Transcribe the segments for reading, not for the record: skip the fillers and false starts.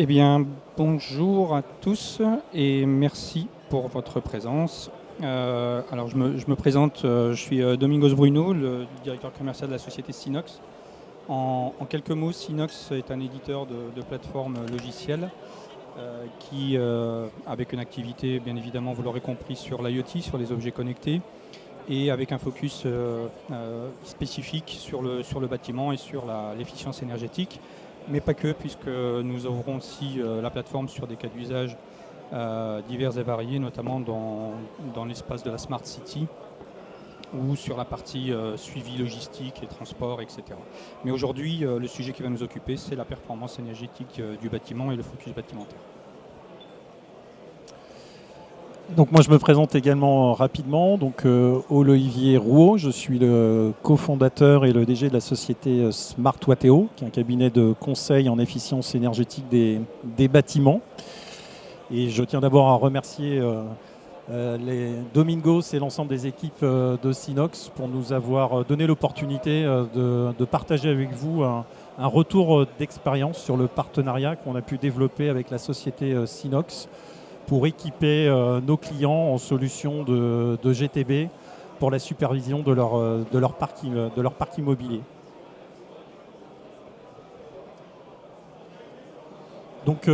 Eh bien, bonjour à tous et merci pour votre présence. Alors, je me présente, je suis Domingos Bruno, le directeur commercial de la société Synox. En quelques mots, Synox est un éditeur de plateformes logicielles qui, avec une activité, bien évidemment, vous l'aurez compris, sur l'IoT, sur les objets connectés, et avec un focus spécifique sur le bâtiment et sur l'efficience énergétique, mais pas que, puisque nous ouvrons aussi la plateforme sur des cas d'usage divers et variés, notamment dans l'espace de la Smart City ou sur la partie suivi logistique et transport, etc. Mais aujourd'hui, le sujet qui va nous occuper, c'est la performance énergétique du bâtiment et le focus bâtimentaire. Donc moi je me présente également rapidement, donc Olivier Rouault, je suis le cofondateur et le DG de la société Smart Wateo, qui est un cabinet de conseil en efficience énergétique des bâtiments. Et je tiens d'abord à remercier les Domingos et l'ensemble des équipes de Synox pour nous avoir donné l'opportunité de partager avec vous un retour d'expérience sur le partenariat qu'on a pu développer avec la société Synox pour équiper nos clients en solutions de GTB pour la supervision de leur parc immobilier. Donc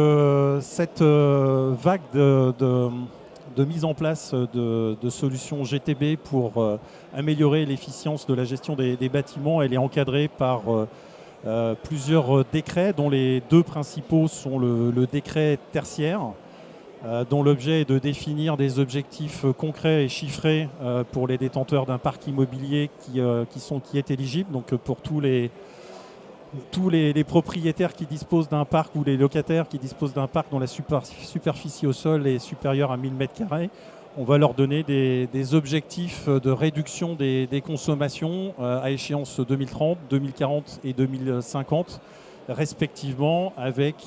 cette vague de mise en place de solutions GTB pour améliorer l'efficience de la gestion des bâtiments, elle est encadrée par plusieurs décrets, dont les deux principaux sont le décret tertiaire, dont l'objet est de définir des objectifs concrets et chiffrés pour les détenteurs d'un parc immobilier qui est éligible, donc pour tous les propriétaires qui disposent d'un parc ou les locataires qui disposent d'un parc dont la superficie au sol est supérieure à 1000 m². On va leur donner des objectifs de réduction des consommations à échéance 2030, 2040 et 2050, respectivement, avec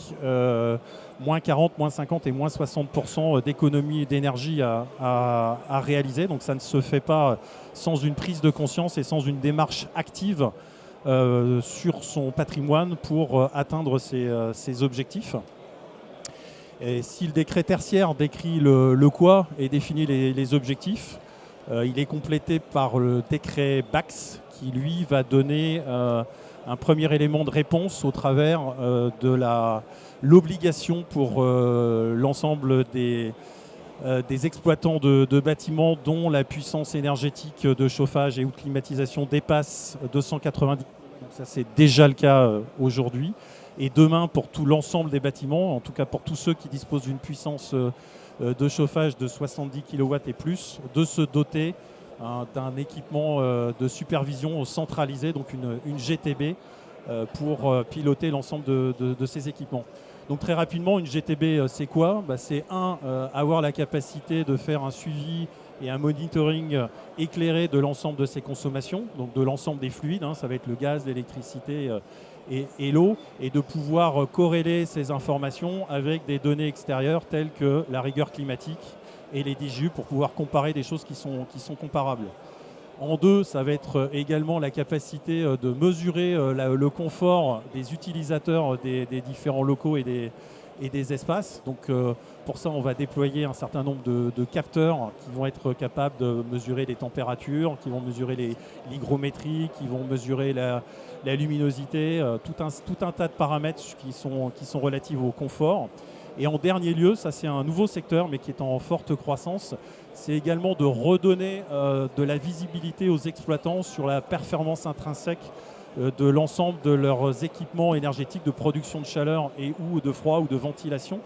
moins 40, moins 50 et moins 60% d'économie d'énergie à réaliser. Donc ça ne se fait pas sans une prise de conscience et sans une démarche active sur son patrimoine pour atteindre ses objectifs. Et si le décret tertiaire décrit le quoi et définit les objectifs, il est complété par le décret BAX qui, lui, va donner un premier élément de réponse au travers de l'obligation pour l'ensemble des exploitants de bâtiments dont la puissance énergétique de chauffage et ou de climatisation dépasse 290. Donc ça, c'est déjà le cas aujourd'hui. Et demain, pour tout l'ensemble des bâtiments, en tout cas pour tous ceux qui disposent d'une puissance de chauffage de 70 kW et plus, de se doter d'un équipement de supervision centralisé, donc une GTB, pour piloter l'ensemble de ces équipements. Donc très rapidement, une GTB, c'est quoi ? C'est avoir la capacité de faire un suivi et un monitoring éclairé de l'ensemble de ses consommations, donc de l'ensemble des fluides, ça va être le gaz, l'électricité et l'eau, et de pouvoir corréler ces informations avec des données extérieures telles que la rigueur climatique et les DJU pour pouvoir comparer des choses qui sont comparables. En deux, ça va être également la capacité de mesurer le confort des utilisateurs des différents locaux et des espaces. Donc pour ça, on va déployer un certain nombre de capteurs qui vont être capables de mesurer les températures, qui vont mesurer l'hygrométrie, qui vont mesurer la luminosité, tout un tas de paramètres qui sont relatifs au confort. Et en dernier lieu, ça c'est un nouveau secteur mais qui est en forte croissance, c'est également de redonner de la visibilité aux exploitants sur la performance intrinsèque de l'ensemble de leurs équipements énergétiques de production de chaleur et ou de froid ou de ventilation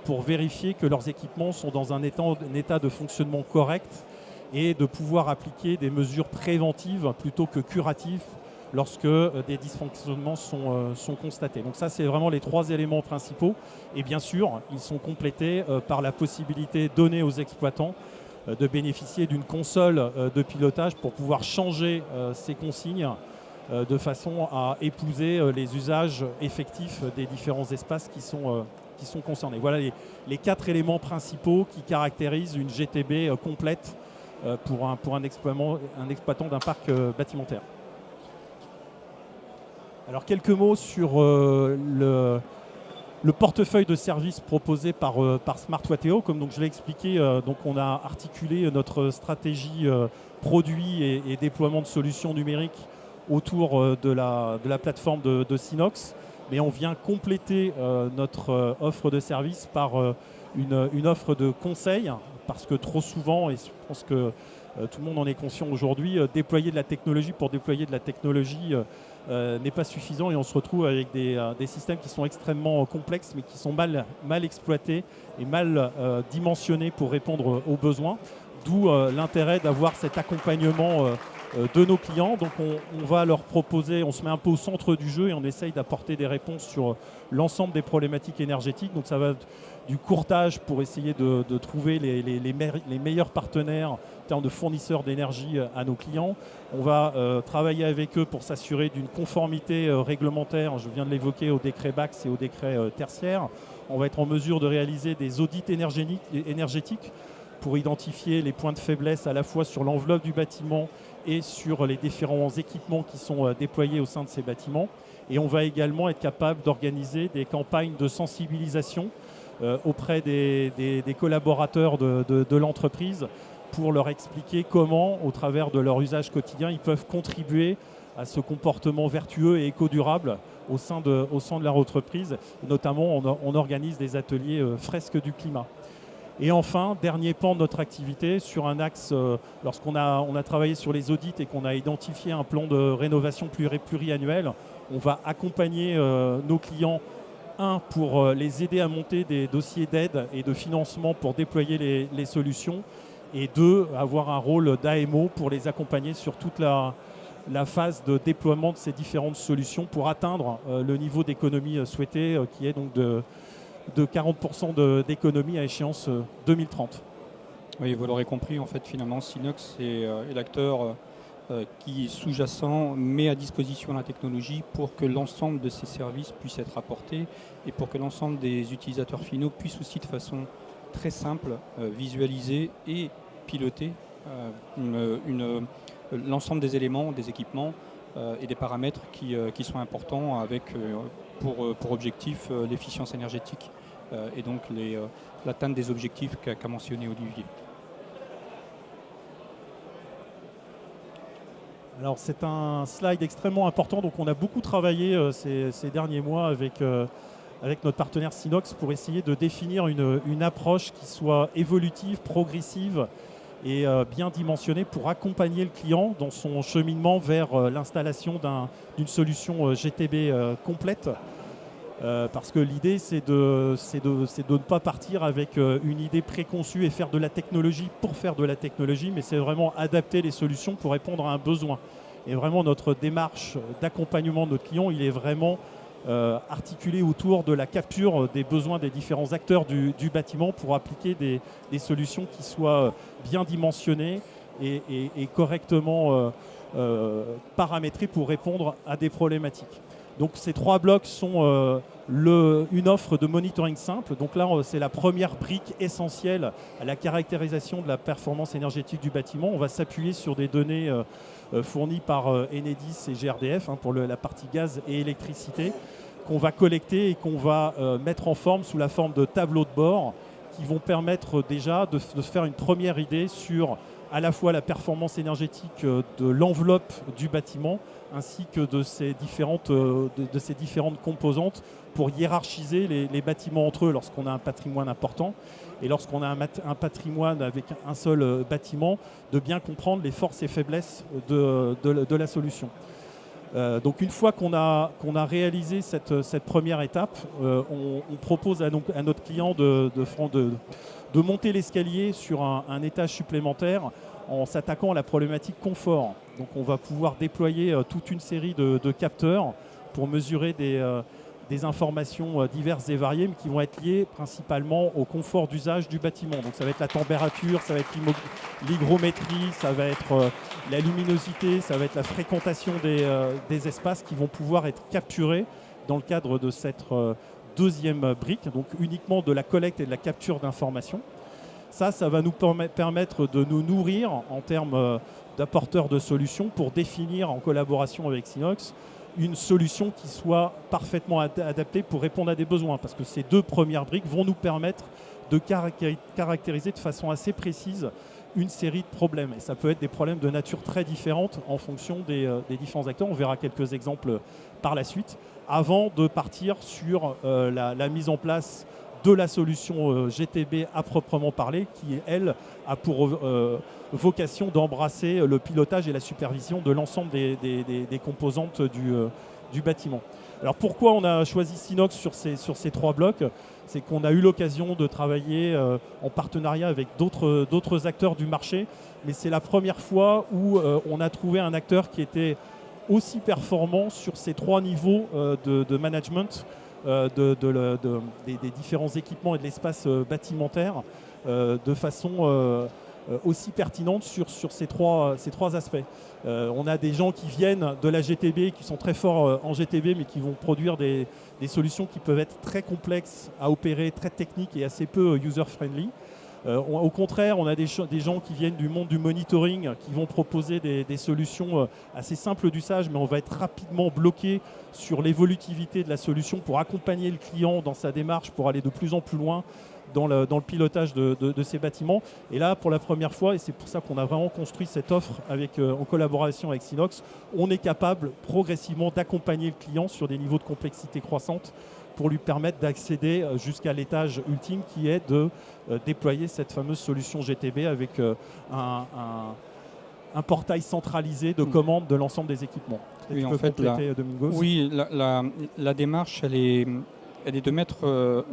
pour vérifier que leurs équipements sont dans un état de fonctionnement correct et de pouvoir appliquer des mesures préventives plutôt que curatives lorsque des dysfonctionnements sont constatés. Donc ça, c'est vraiment les trois éléments principaux. Et bien sûr, ils sont complétés par la possibilité donnée aux exploitants de bénéficier d'une console de pilotage pour pouvoir changer ces consignes de façon à épouser les usages effectifs des différents espaces qui sont concernés. Voilà les quatre éléments principaux qui caractérisent une GTB complète pour un exploitant d'un parc bâtimentaire. Alors quelques mots sur Le portefeuille de services proposé par Smart Wateo, comme donc je l'ai expliqué, donc on a articulé notre stratégie produit et déploiement de solutions numériques autour de la plateforme de Synox, mais on vient compléter notre offre de services par une offre de conseil, parce que trop souvent, et je pense que tout le monde en est conscient aujourd'hui, déployer de la technologie pour déployer de la technologie n'est pas suffisant, et on se retrouve avec des systèmes qui sont extrêmement complexes mais qui sont mal exploités et mal dimensionnés pour répondre aux besoins, d'où l'intérêt d'avoir cet accompagnement de nos clients. Donc on va leur proposer, on se met un peu au centre du jeu et on essaye d'apporter des réponses sur l'ensemble des problématiques énergétiques. Donc ça va du courtage pour essayer de trouver les meilleurs partenaires en termes de fournisseurs d'énergie à nos clients. On va travailler avec eux pour s'assurer d'une conformité réglementaire, je viens de l'évoquer, au décret BACS et au décret tertiaire. On va être en mesure de réaliser des audits énergétiques pour identifier les points de faiblesse à la fois sur l'enveloppe du bâtiment et sur les différents équipements qui sont déployés au sein de ces bâtiments. Et on va également être capable d'organiser des campagnes de sensibilisation auprès des collaborateurs de l'entreprise pour leur expliquer comment, au travers de leur usage quotidien, ils peuvent contribuer à ce comportement vertueux et éco-durable au sein de leur entreprise. Notamment, on organise des ateliers fresques du climat. Et enfin, dernier pan de notre activité, sur un axe, lorsqu'on a travaillé sur les audits et qu'on a identifié un plan de rénovation pluriannuel, on va accompagner nos clients, pour les aider à monter des dossiers d'aide et de financement pour déployer les solutions, et deux, avoir un rôle d'AMO pour les accompagner sur toute la phase de déploiement de ces différentes solutions pour atteindre le niveau d'économie souhaité, qui est donc de 40% d'économie à échéance 2030. Oui, vous l'aurez compris, en fait, finalement, Synox est l'acteur qui, sous-jacent, met à disposition la technologie pour que l'ensemble de ces services puissent être apportés et pour que l'ensemble des utilisateurs finaux puissent aussi, de façon très simple, visualiser et piloter l'ensemble des éléments, des équipements et des paramètres qui sont importants avec pour objectif l'efficience énergétique et donc l'atteinte des objectifs qu'a mentionné Olivier. Alors c'est un slide extrêmement important, donc on a beaucoup travaillé ces derniers mois avec notre partenaire Synox pour essayer de définir une approche qui soit évolutive, progressive et bien dimensionnée pour accompagner le client dans son cheminement vers l'installation d'une solution GTB complète. Parce que l'idée, c'est de ne pas partir avec une idée préconçue et faire de la technologie pour faire de la technologie, mais c'est vraiment adapter les solutions pour répondre à un besoin. Et vraiment, notre démarche d'accompagnement de notre client, il est vraiment articulé autour de la capture des besoins des différents acteurs du bâtiment pour appliquer des solutions qui soient bien dimensionnées et correctement paramétrées pour répondre à des problématiques. Donc ces trois blocs sont une offre de monitoring simple. Donc là, c'est la première brique essentielle à la caractérisation de la performance énergétique du bâtiment. On va s'appuyer sur des données fournies par Enedis et GRDF pour la partie gaz et électricité, qu'on va collecter et qu'on va mettre en forme sous la forme de tableaux de bord qui vont permettre déjà de se faire une première idée sur à la fois la performance énergétique de l'enveloppe du bâtiment ainsi que de ces différentes composantes pour hiérarchiser les bâtiments entre eux lorsqu'on a un patrimoine important et lorsqu'on a un patrimoine avec un seul bâtiment, de bien comprendre les forces et faiblesses de la solution. Donc une fois qu'on a réalisé cette première étape, on propose à notre client de monter l'escalier sur un étage supplémentaire en s'attaquant à la problématique confort. Donc on va pouvoir déployer toute une série de capteurs pour mesurer des informations diverses et variées, mais qui vont être liées principalement au confort d'usage du bâtiment. Donc ça va être la température, ça va être l'hygrométrie, ça va être la luminosité, ça va être la fréquentation des espaces qui vont pouvoir être capturés dans le cadre de cette deuxième brique, donc uniquement de la collecte et de la capture d'informations. Ça va nous permettre de nous nourrir en termes d'apporteurs de solutions pour définir en collaboration avec Synox une solution qui soit parfaitement adaptée pour répondre à des besoins. Parce que ces 2 premières briques vont nous permettre de caractériser de façon assez précise une série de problèmes. Et ça peut être des problèmes de nature très différente en fonction des différents acteurs. On verra quelques exemples par la suite, avant de partir sur la mise en place de la solution GTB à proprement parler, qui, elle, a pour vocation d'embrasser le pilotage et la supervision de l'ensemble des composantes du bâtiment. Alors pourquoi on a choisi Sinox sur ces 3 blocs ? C'est qu'on a eu l'occasion de travailler en partenariat avec d'autres acteurs du marché, mais c'est la première fois où on a trouvé un acteur qui était aussi performant sur ces 3 niveaux de management des différents équipements et de l'espace bâtimentaire de façon aussi pertinente sur ces trois aspects. On a des gens qui viennent de la GTB, qui sont très forts en GTB, mais qui vont produire des solutions qui peuvent être très complexes à opérer, très techniques et assez peu user-friendly. Au contraire, on a des gens qui viennent du monde du monitoring, qui vont proposer des solutions assez simples d'usage, mais on va être rapidement bloqué sur l'évolutivité de la solution pour accompagner le client dans sa démarche, pour aller de plus en plus loin dans le pilotage de ces bâtiments. Et là, pour la première fois, et c'est pour ça qu'on a vraiment construit cette offre en collaboration avec Sinox, on est capable progressivement d'accompagner le client sur des niveaux de complexité croissante pour lui permettre d'accéder jusqu'à l'étage ultime qui est de déployer cette fameuse solution GTB avec un portail centralisé de commande de l'ensemble des équipements. Oui, en fait, Domingos. Oui, la démarche, elle est de mettre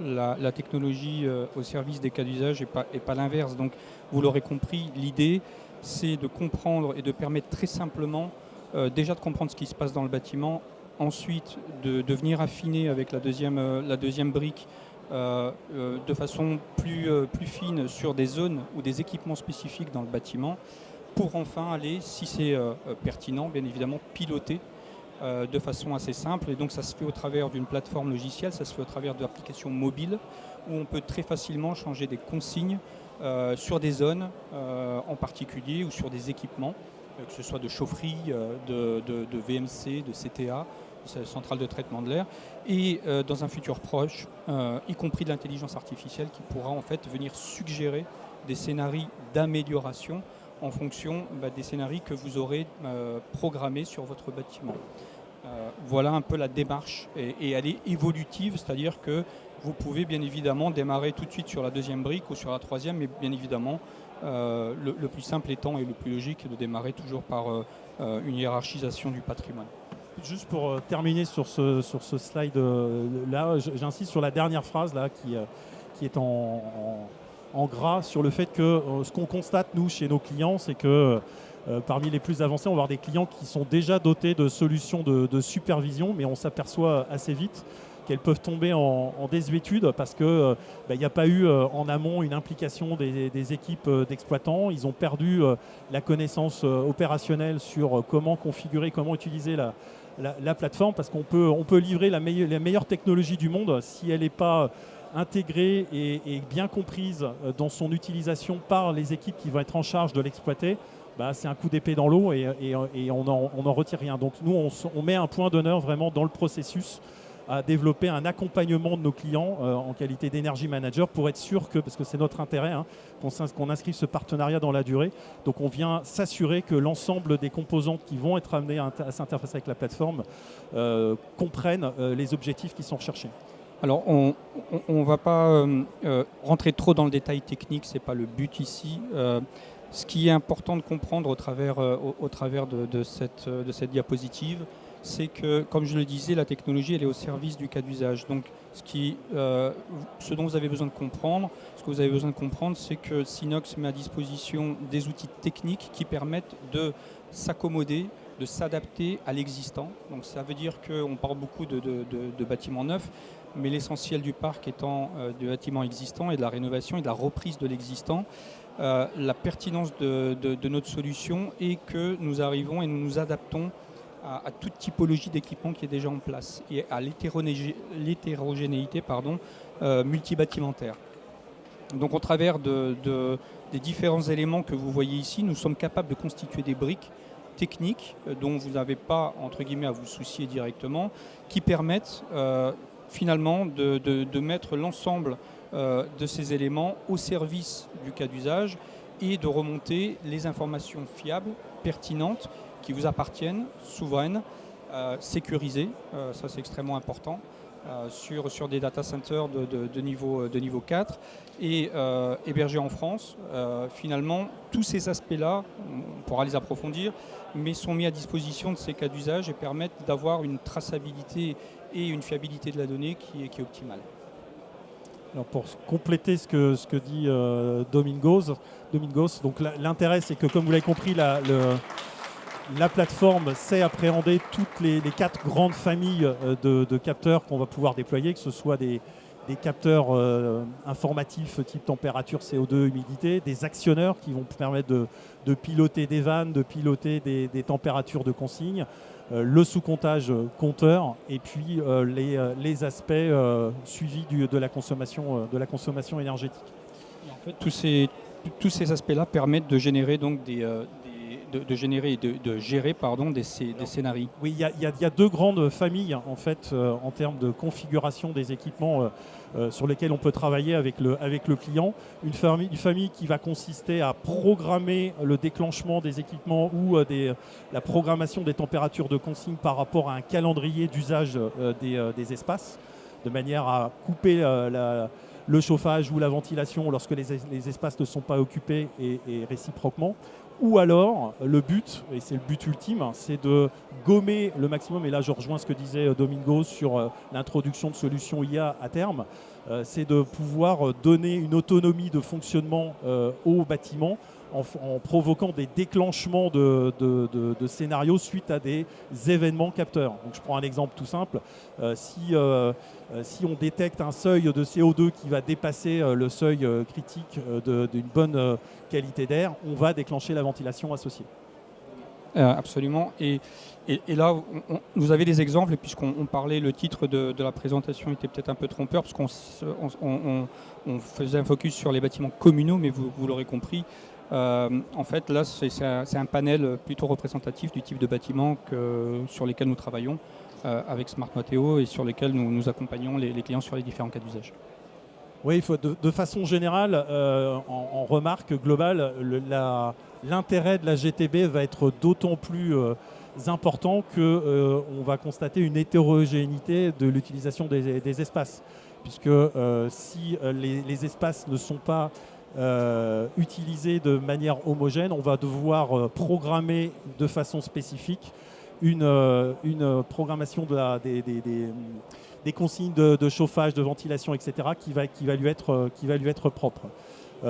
la technologie au service des cas d'usage et pas l'inverse. Donc, vous l'aurez compris, l'idée, c'est de comprendre et de permettre très simplement déjà de comprendre ce qui se passe dans le bâtiment, ensuite de venir affiner avec la deuxième brique de façon plus fine sur des zones ou des équipements spécifiques dans le bâtiment, pour enfin aller, si c'est pertinent, bien évidemment, piloter de façon assez simple. Et donc ça se fait au travers d'une plateforme logicielle, ça se fait au travers d'applications mobiles, où on peut très facilement changer des consignes sur des zones en particulier ou sur des équipements, que ce soit de chaufferie, de VMC, de CTA, centrale de traitement de l'air, et dans un futur proche, y compris de l'intelligence artificielle qui pourra en fait venir suggérer des scénarios d'amélioration en fonction des scénarios que vous aurez programmés sur votre bâtiment. Voilà un peu la démarche, et elle est évolutive, c'est-à-dire que vous pouvez bien évidemment démarrer tout de suite sur la deuxième brique ou sur la troisième, mais bien évidemment le plus simple étant et le plus logique de démarrer toujours par une hiérarchisation du patrimoine. Juste pour terminer sur ce slide là, j'insiste sur la dernière phrase là qui est en gras sur le fait que ce qu'on constate nous chez nos clients, c'est que parmi les plus avancés, on va avoir des clients qui sont déjà dotés de solutions de supervision, mais on s'aperçoit assez vite qu'elles peuvent tomber en désuétude parce qu'il n'y a pas eu en amont une implication des équipes d'exploitants. Ils ont perdu la connaissance opérationnelle sur comment configurer, comment utiliser la plateforme, parce qu'on peut livrer la meilleure technologie du monde si elle n'est pas intégrée et bien comprise dans son utilisation par les équipes qui vont être en charge de l'exploiter. C'est un coup d'épée dans l'eau et on n'en retire rien. Donc nous, on met un point d'honneur vraiment dans le processus à développer un accompagnement de nos clients en qualité d'énergie manager pour être sûr que, parce que c'est notre intérêt, qu'on inscrive ce partenariat dans la durée. Donc on vient s'assurer que l'ensemble des composantes qui vont être amenées à s'interfacer avec la plateforme comprennent les objectifs qui sont recherchés. Alors, on ne va pas rentrer trop dans le détail technique, ce n'est pas le but ici. Ce qui est important de comprendre au travers de cette diapositive, c'est que, comme je le disais, la technologie elle est au service du cas d'usage. Donc, ce dont vous avez besoin de comprendre, c'est que Sinox met à disposition des outils techniques qui permettent de s'accommoder, de s'adapter à l'existant. Donc, ça veut dire qu'on parle beaucoup de bâtiments neufs, mais l'essentiel du parc étant du bâtiment existant et de la rénovation et de la reprise de l'existant. La pertinence de notre solution est que nous arrivons et nous nous adaptons à toute typologie d'équipement qui est déjà en place et à l'hétérogénéité multibâtimentaire. Donc au travers des différents éléments que vous voyez ici, nous sommes capables de constituer des briques techniques dont vous n'avez pas, entre guillemets, à vous soucier directement, qui permettent finalement de mettre l'ensemble de ces éléments au service du cas d'usage et de remonter les informations fiables, pertinentes, qui vous appartiennent, souveraines, sécurisées, ça c'est extrêmement important, sur des data centers de niveau 4 et hébergés en France. Finalement, tous ces aspects-là, on pourra les approfondir, mais sont mis à disposition de ces cas d'usage et permettent d'avoir une traçabilité et une fiabilité de la donnée qui est optimale. Alors pour compléter ce que dit Domingos, donc l'intérêt c'est que, comme vous l'avez compris, la plateforme sait appréhender toutes les 4 grandes familles de capteurs qu'on va pouvoir déployer, que ce soit des capteurs informatifs type température, CO2, humidité, des actionneurs qui vont permettre de piloter des vannes, de piloter des températures de consigne, le sous-comptage compteur et puis les aspects suivis de la consommation énergétique. Et en fait, tous ces aspects-là permettent de générer donc de gérer et de gérer des scénarios. Oui, il y a 2 grandes familles en fait en termes de configuration des équipements sur lesquels on peut travailler avec le client. Une famille qui va consister à programmer le déclenchement des équipements ou la programmation des températures de consigne par rapport à un calendrier d'usage des espaces, de manière à couper le chauffage ou la ventilation lorsque les espaces ne sont pas occupés et réciproquement. Ou alors, le but, et c'est le but ultime, c'est de gommer le maximum, et là je rejoins ce que disait Domingos sur l'introduction de solutions IA à terme, c'est de pouvoir donner une autonomie de fonctionnement au bâtiment en provoquant des déclenchements de scénarios suite à des événements capteurs. Donc je prends un exemple tout simple. Si on détecte un seuil de CO2 qui va dépasser le seuil critique d'une bonne qualité d'air, on va déclencher la ventilation associée. Absolument. Et là, vous avez des exemples, et puisqu'on parlait, le titre de la présentation était peut-être un peu trompeur, parce qu'on faisait un focus sur les bâtiments communaux, mais vous l'aurez compris, en fait, là, c'est un panel plutôt représentatif du type de bâtiment sur lesquels nous travaillons avec Smart Mateo et sur lesquels nous accompagnons les clients sur les différents cas d'usage. Oui, il faut de façon générale, en remarque globale, l'intérêt de la GTB va être d'autant plus important qu'on va constater une hétérogénéité de l'utilisation des espaces. Puisque si les espaces ne sont pas utilisés de manière homogène, on va devoir programmer de façon spécifique une programmation des consignes de chauffage, de ventilation, etc., qui va lui être propre.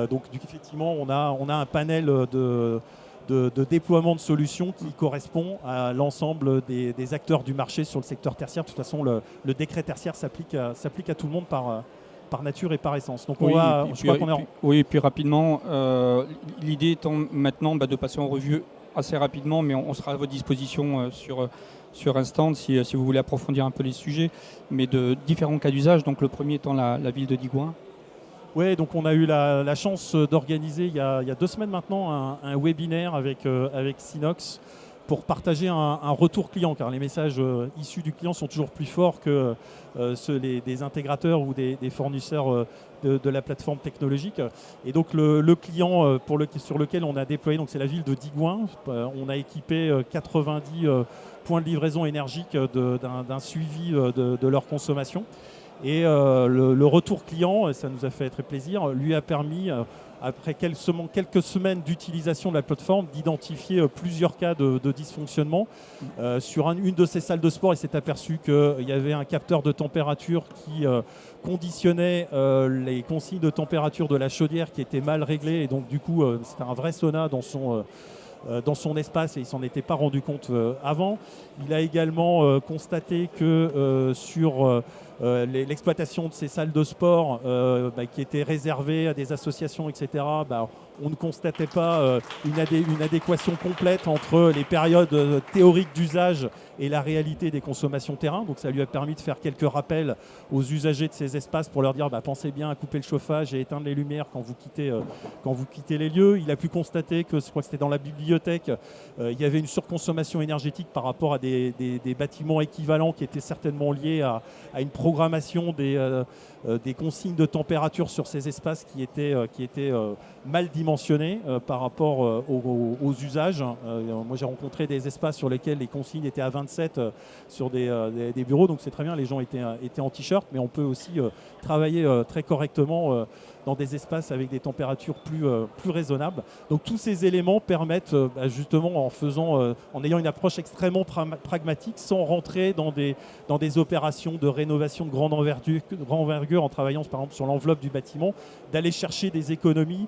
Donc effectivement, on a un panel de déploiement de solutions qui correspond à l'ensemble des acteurs du marché sur le secteur tertiaire. De toute façon, le décret tertiaire s'applique à tout le monde par nature et par essence. Donc oui, et puis rapidement, l'idée étant maintenant de passer en revue assez rapidement, mais on sera à votre disposition sur un stand si vous voulez approfondir un peu les sujets, mais de différents cas d'usage. Donc le premier étant la ville de Digoin. Oui, donc on a eu la chance d'organiser il y a 2 semaines maintenant un webinaire avec Synox pour partager un retour client, car les messages issus du client sont toujours plus forts que ceux des intégrateurs ou des fournisseurs de la plateforme technologique. Et donc le client sur lequel on a déployé, donc c'est la ville de Digoin, on a équipé 90 points de livraison énergique d'un suivi de leur consommation. Et le retour client, ça nous a fait très plaisir, lui a permis, après quelques semaines d'utilisation de la plateforme, d'identifier plusieurs cas de dysfonctionnement. Sur une de ces salles de sport, il s'est aperçu qu'il y avait un capteur de température qui conditionnait les consignes de température de la chaudière qui étaient mal réglées. Et donc du coup, c'était un vrai sauna dans son espace et il ne s'en était pas rendu compte avant. Il a également constaté que sur l'exploitation de ces salles de sport qui étaient réservées à des associations, etc., on ne constatait pas une adéquation complète entre les périodes théoriques d'usage et la réalité des consommations terrain. Donc ça lui a permis de faire quelques rappels aux usagers de ces espaces pour leur dire pensez bien à couper le chauffage et éteindre les lumières quand vous quittez les lieux. Il a pu constater que, je crois que c'était dans la bibliothèque, il y avait une surconsommation énergétique par rapport à des bâtiments équivalents qui étaient certainement liés à une programmation des consignes de température sur ces espaces qui étaient mal dimensionnés par rapport aux usages. Moi, j'ai rencontré des espaces sur lesquels les consignes étaient à 27 sur des bureaux, donc c'est très bien, les gens étaient en t-shirt, mais on peut aussi travailler très correctement dans des espaces avec des températures plus raisonnables. Donc tous ces éléments permettent justement en ayant une approche extrêmement pragmatique, sans rentrer dans des opérations de rénovation de grande envergure en travaillant par exemple sur l'enveloppe du bâtiment, d'aller chercher des économies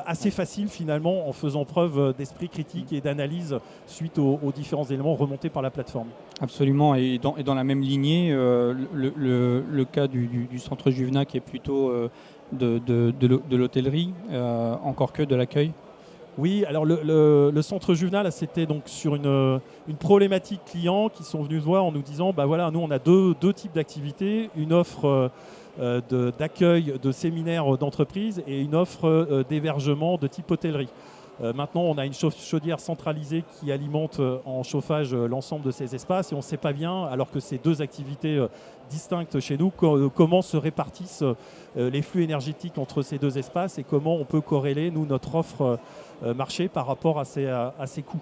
assez faciles finalement en faisant preuve d'esprit critique et d'analyse suite aux différents éléments remontés par la plateforme. Absolument, et dans la même lignée, le cas du centre Juvenac qui est plutôt de l'hôtellerie, encore que de l'accueil. Oui, alors le centre Juvenal, là, c'était donc sur une problématique client qui sont venus voir en nous disant voilà, nous on a deux types d'activités, une offre d'accueil de séminaires d'entreprise et une offre d'hébergement de type hôtellerie. Maintenant, on a une chaudière centralisée qui alimente en chauffage l'ensemble de ces espaces et on ne sait pas bien, alors que c'est deux activités distinctes chez nous, comment se répartissent les flux énergétiques entre ces deux espaces et comment on peut corréler, nous, notre offre marché par rapport à ces coûts.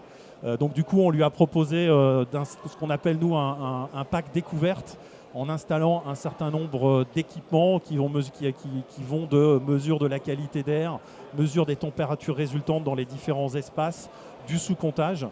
Donc du coup, on lui a proposé ce qu'on appelle, nous, un pack découverte en installant un certain nombre d'équipements qui vont de mesure de la qualité d'air, mesure des températures résultantes dans les différents espaces, du sous-comptage,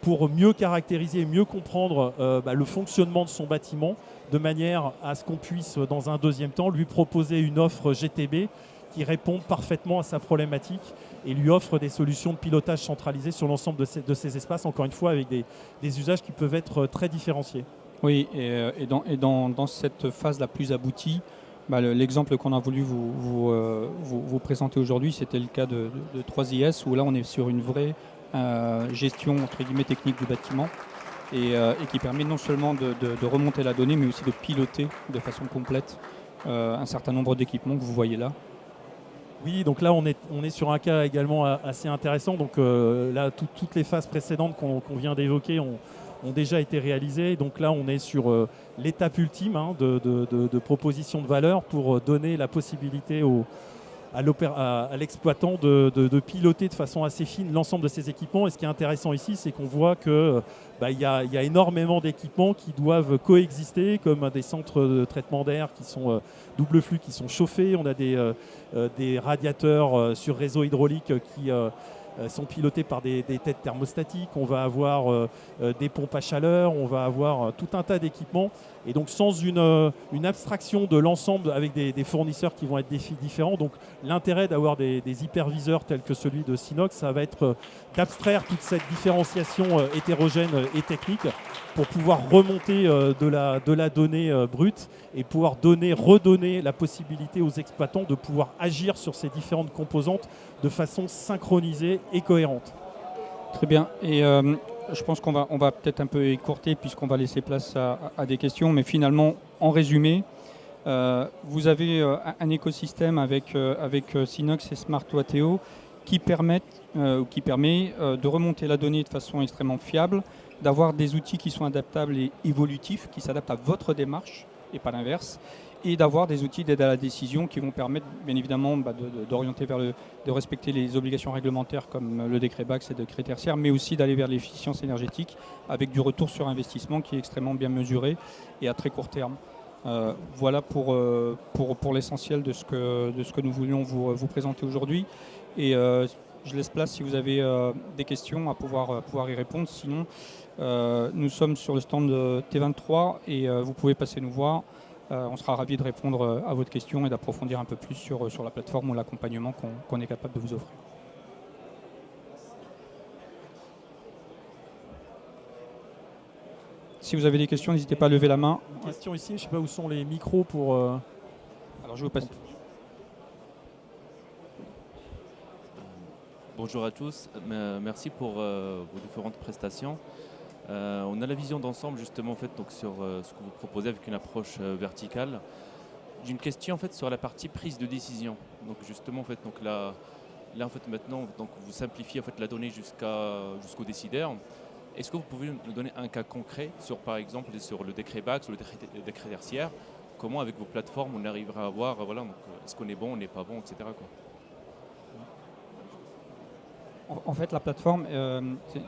pour mieux caractériser et mieux comprendre le fonctionnement de son bâtiment, de manière à ce qu'on puisse, dans un deuxième temps, lui proposer une offre GTB qui répond parfaitement à sa problématique et lui offre des solutions de pilotage centralisé sur l'ensemble de ces espaces, encore une fois avec des usages qui peuvent être très différenciés. Oui, et dans cette phase la plus aboutie, l'exemple qu'on a voulu vous présenter aujourd'hui, c'était le cas de 3IS, où là on est sur une vraie gestion entre guillemets technique du bâtiment et qui permet non seulement de remonter la donnée, mais aussi de piloter de façon complète un certain nombre d'équipements que vous voyez là. Oui, donc là on est sur un cas également assez intéressant. Donc là toutes les phases précédentes qu'on vient d'évoquer ont déjà été réalisées. Donc là on est sur l'étape ultime de proposition de valeur pour donner la possibilité à l'exploitant de piloter de façon assez fine l'ensemble de ces équipements. Et ce qui est intéressant ici, c'est qu'on voit qu'il y a énormément d'équipements qui doivent coexister, comme des centres de traitement d'air qui sont double flux, qui sont chauffés. On a des radiateurs sur réseau hydraulique qui sont pilotés par des têtes thermostatiques. On va avoir des pompes à chaleur, on va avoir tout un tas d'équipements. Et donc sans une abstraction de l'ensemble avec des fournisseurs qui vont être différents. Donc l'intérêt d'avoir des hyperviseurs tels que celui de Synox, ça va être d'abstraire toute cette différenciation hétérogène et technique pour pouvoir remonter de la donnée brute et pouvoir redonner la possibilité aux exploitants de pouvoir agir sur ces différentes composantes de façon synchronisée et cohérente. Très bien. Et je pense qu'on va peut-être un peu écourter puisqu'on va laisser place à des questions. Mais finalement, en résumé, vous avez un écosystème avec Synox et Smart Wateo qui permet de remonter la donnée de façon extrêmement fiable, d'avoir des outils qui sont adaptables et évolutifs, qui s'adaptent à votre démarche et pas l'inverse, et d'avoir des outils d'aide à la décision qui vont permettre bien évidemment d'orienter de respecter les obligations réglementaires comme le décret BACS et le décret tertiaire, mais aussi d'aller vers l'efficience énergétique avec du retour sur investissement qui est extrêmement bien mesuré et à très court terme. Voilà pour l'essentiel de ce que nous voulions vous présenter aujourd'hui. Et je laisse place si vous avez des questions à pouvoir y répondre. Sinon, nous sommes sur le stand de T23 et vous pouvez passer nous voir. On sera ravis de répondre à votre question et d'approfondir un peu plus sur la plateforme ou l'accompagnement qu'on est capable de vous offrir. Si vous avez des questions, n'hésitez pas à lever la main. Une question ici, je ne sais pas où sont les micros pour... Alors je vous passe. Bonjour à tous, merci pour vos différentes prestations. On a la vision d'ensemble justement en fait, donc, sur ce que vous proposez avec une approche verticale. J'ai une question en fait, sur la partie prise de décision. Donc justement en fait, donc, là en fait, maintenant donc, vous simplifiez en fait, la donnée jusqu'au décideur. Est-ce que vous pouvez nous donner un cas concret sur par exemple sur le décret BAC, ou le décret tertiaire, comment avec vos plateformes on arrivera à voir voilà, donc, est-ce qu'on est bon, on n'est pas bon, etc. quoi. En fait, la plateforme,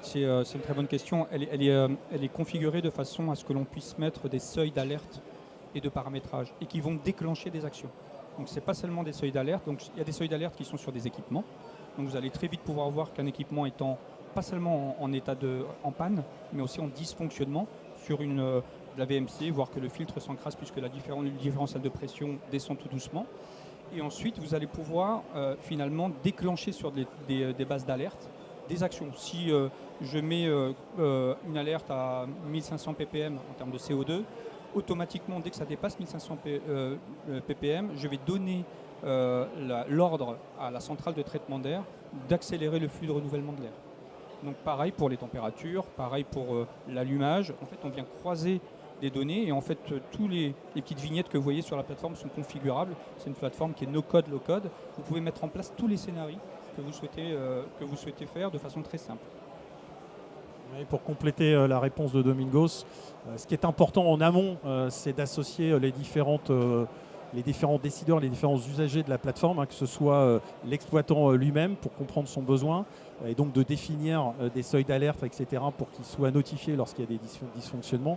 c'est une très bonne question. Elle est configurée de façon à ce que l'on puisse mettre des seuils d'alerte et de paramétrage et qui vont déclencher des actions. Donc, ce n'est pas seulement des seuils d'alerte. Donc, il y a des seuils d'alerte qui sont sur des équipements. Donc, vous allez très vite pouvoir voir qu'un équipement étant pas seulement en état en panne, mais aussi en dysfonctionnement sur de la VMC, voir que le filtre s'encrasse puisque le différentiel de pression descend tout doucement. Et ensuite, vous allez pouvoir finalement déclencher sur des bases d'alerte des actions. Si je mets une alerte à 1500 ppm en termes de CO2, automatiquement, dès que ça dépasse 1500 ppm, je vais donner l'ordre à la centrale de traitement d'air d'accélérer le flux de renouvellement de l'air. Donc pareil pour les températures, pareil pour l'allumage. En fait, on vient croiser des données et en fait tous les petites vignettes que vous voyez sur la plateforme sont configurables. C'est une plateforme qui est no code, low code. Vous pouvez mettre en place tous les scénarios que vous souhaitez faire de façon très simple. Oui, pour compléter la réponse de Domingos, ce qui est important en amont, c'est d'associer les différents décideurs, les différents usagers de la plateforme, que ce soit l'exploitant lui-même pour comprendre son besoin, et donc de définir des seuils d'alerte, etc., pour qu'il soit notifié lorsqu'il y a des dysfonctionnements,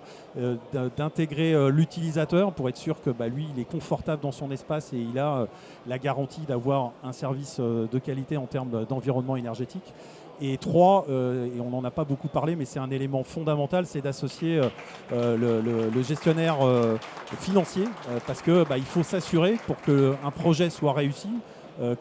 d'intégrer l'utilisateur pour être sûr que lui, il est confortable dans son espace et il a la garantie d'avoir un service de qualité en termes d'environnement énergétique. Et 3, et on n'en a pas beaucoup parlé, mais c'est un élément fondamental, c'est d'associer le gestionnaire financier, parce qu'il faut s'assurer pour qu'un projet soit réussi,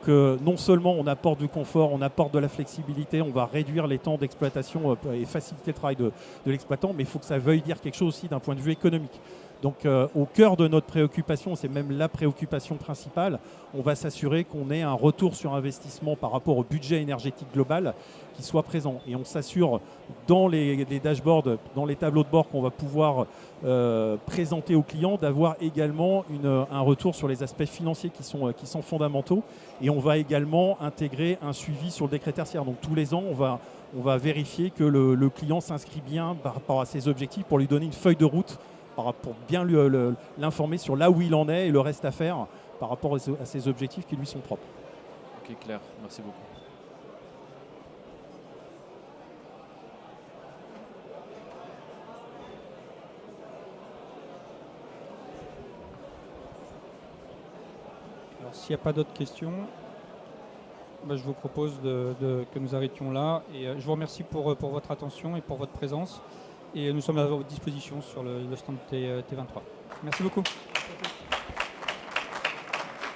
que non seulement on apporte du confort, on apporte de la flexibilité, on va réduire les temps d'exploitation et faciliter le travail de l'exploitant, mais il faut que ça veuille dire quelque chose aussi d'un point de vue économique. Donc au cœur de notre préoccupation, c'est même la préoccupation principale, on va s'assurer qu'on ait un retour sur investissement par rapport au budget énergétique global qui soit présent. Et on s'assure dans les dashboards, dans les tableaux de bord qu'on va pouvoir présenter aux clients, d'avoir également un retour sur les aspects financiers qui sont fondamentaux. Et on va également intégrer un suivi sur le décret tertiaire. Donc tous les ans, on va vérifier que le client s'inscrit bien par rapport à ses objectifs pour lui donner une feuille de route pour bien l'informer sur là où il en est et le reste à faire par rapport à ses objectifs qui lui sont propres. Ok, clair. Merci beaucoup. Alors, s'il n'y a pas d'autres questions, je vous propose que nous arrêtions là. Et je vous remercie pour votre attention et pour votre présence. Et nous sommes à votre disposition sur le stand T23. Merci beaucoup.